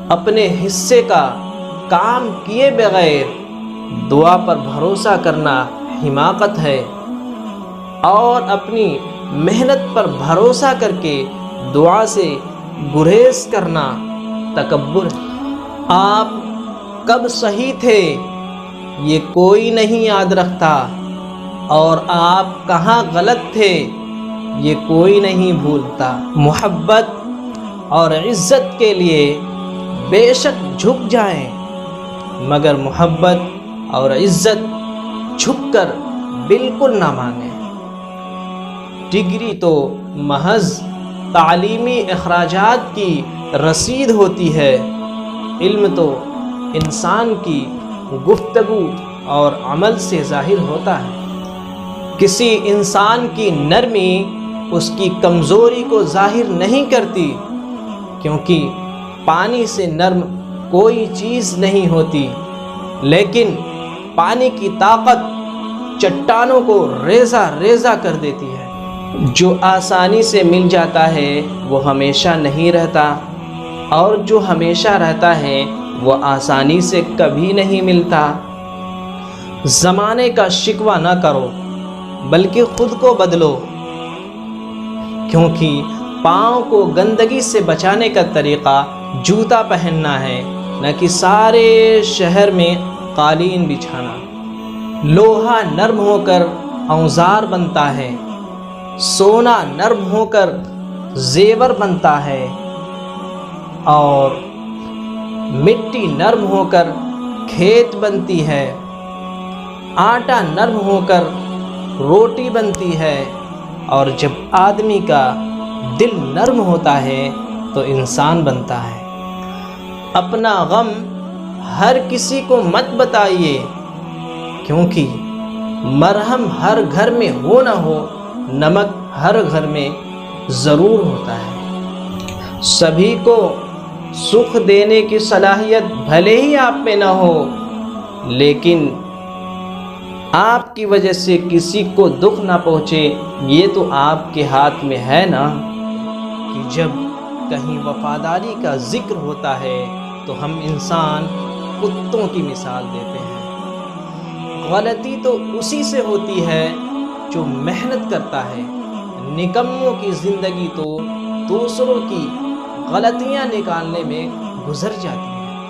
اپنے حصے کا کام کیے بغیر دعا پر بھروسہ کرنا حماقت ہے، اور اپنی محنت پر بھروسہ کر کے دعا سے گریز کرنا تکبر ہے۔ آپ کب صحیح تھے یہ کوئی نہیں یاد رکھتا، اور آپ کہاں غلط تھے یہ کوئی نہیں بھولتا۔ محبت اور عزت کے لیے بے شک جھک جائیں، مگر محبت اور عزت جھک کر بالکل نہ مانگیں۔ ڈگری تو محض تعلیمی اخراجات کی رسید ہوتی ہے، علم تو انسان کی گفتگو اور عمل سے ظاہر ہوتا ہے۔ کسی انسان کی نرمی اس کی کمزوری کو ظاہر نہیں کرتی، کیونکہ پانی سے نرم کوئی چیز نہیں ہوتی، لیکن پانی کی طاقت چٹانوں کو ریزہ ریزہ کر دیتی ہے۔ جو آسانی سے مل جاتا ہے وہ ہمیشہ نہیں رہتا، اور جو ہمیشہ رہتا ہے وہ آسانی سے کبھی نہیں ملتا۔ زمانے کا شکوہ نہ کرو بلکہ خود کو بدلو، کیونکہ پاؤں کو گندگی سے بچانے کا طریقہ جوتا پہننا ہے، نہ کہ سارے شہر میں قالین بچھانا۔ لوہا نرم ہو کر اوزار بنتا ہے، سونا نرم ہو کر زیور بنتا ہے، اور مٹی نرم ہو کر کھیت بنتی ہے۔ آٹا نرم ہو کر روٹی بنتی ہے، اور جب آدمی کا دل نرم ہوتا ہے تو انسان بنتا ہے۔ اپنا غم ہر کسی کو مت بتائیے، کیونکہ مرہم ہر گھر میں ہو نہ ہو، نمک ہر گھر میں ضرور ہوتا ہے۔ سبھی کو سکھ دینے کی صلاحیت بھلے ہی آپ میں نہ ہو، لیکن آپ کی وجہ سے کسی کو دکھ نہ پہنچے یہ تو آپ کے ہاتھ میں ہے نا۔ کہ جب کہیں وفاداری کا ذکر ہوتا ہے تو ہم انسان کتوں کی مثال دیتے ہیں۔ غلطی تو اسی سے ہوتی ہے جو محنت کرتا ہے، نکموں کی زندگی تو دوسروں کی غلطیاں نکالنے میں گزر جاتی ہے۔